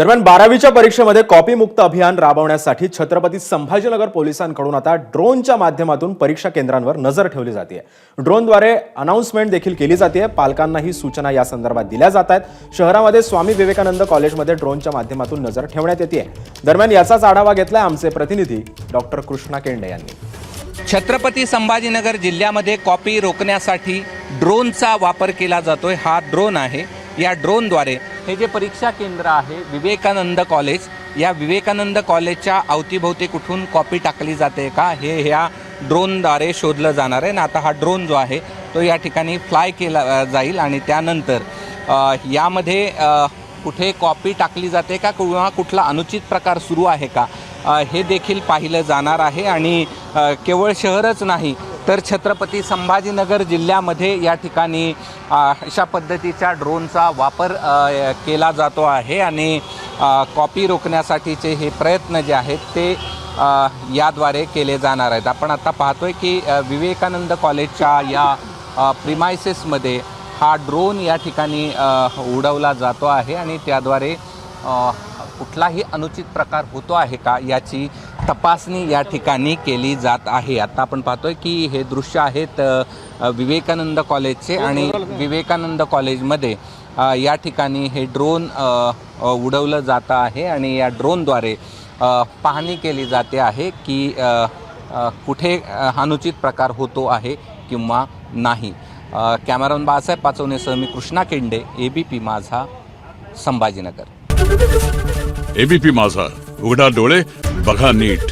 दरम्यान 12वीच्या परीक्षेमध्ये कॉपीमुक्त अभियान राबवण्यासाठी छत्रपती संभाजीनगर पोलिसांकडून आता ड्रोनच्या माध्यमातून परीक्षा केंद्रांवर नजर ठेवली जाते। ड्रोनद्वारे अनाउन्समेंट देखील केली जाते। पालकांनाही सूचना या संदर्भात दिल्या जात आहेत। शहरामध्ये स्वामी विवेकानंद कॉलेजमध्ये ड्रोनच्या माध्यमातून नजर ठेवण्यात येते। दरम्यान याचाच आढावा घेतलाय आमचे प्रतिनिधी डॉक्टर कृष्णा केंडे यांनी। छत्रपती संभाजीनगर जिल्ह्यामध्ये कॉपी रोखण्यासाठी ड्रोनचा वापर केला जातोय। हा ड्रोन आहे। या ड्रोनद्वारे हे जे परीक्षा केंद्र आहे विवेकानंद कॉलेज, या विवेकानंद कॉलेजच्या अवतीभोवती कुठून कॉपी टाकली जाते का हे ह्या ड्रोनद्वारे शोधलं जाणार आहे। आता हा ड्रोन जो आहे तो या ठिकाणी फ्लाय केला जाईल आणि त्यानंतर यामध्ये कुठे कॉपी टाकली जाते का किंवा कुठला अनुचित प्रकार सुरू आहे का हे देखील पाहिलं जाणार आहे। आणि केवळ शहरच नाही तर छत्रपती संभाजीनगर जिल्ह्यामध्ये या ठिकाणी अशा पद्धतीच्या ड्रोनचा वापर केला जातो आहे आणि कॉपी रोखण्यासाठीचे हे प्रयत्न जे आहेत ते याद्वारे केले जाणार आहेत। आपण आता पाहतोय की विवेकानंद कॉलेजच्या या प्रिमायसेसमध्ये हा ड्रोन या ठिकाणी उडवला जातो आहे आणि त्याद्वारे कुठलाही अनुचित प्रकार होतो आहे का याची तपासणी या ठिकाणी केली जात आहे। आता आपण पाहतोय की हे दृश्य आहेत विवेकानंद कॉलेजचे आणि विवेकानंद कॉलेजमध्ये या ठिकाणी हे ड्रोन उडवलं जातं आहे आणि या ड्रोनद्वारे पाहणी केली जाते आहे की कुठे अनुचित प्रकार होतो आहे किंवा नाही। कॅमेरामन बाळासाहेब पाचवणेसह मी कृष्णा केंडे, एबीपी माझा, संभाजीनगर। एबीपी माझा, उघडा डोळे बघा नीट।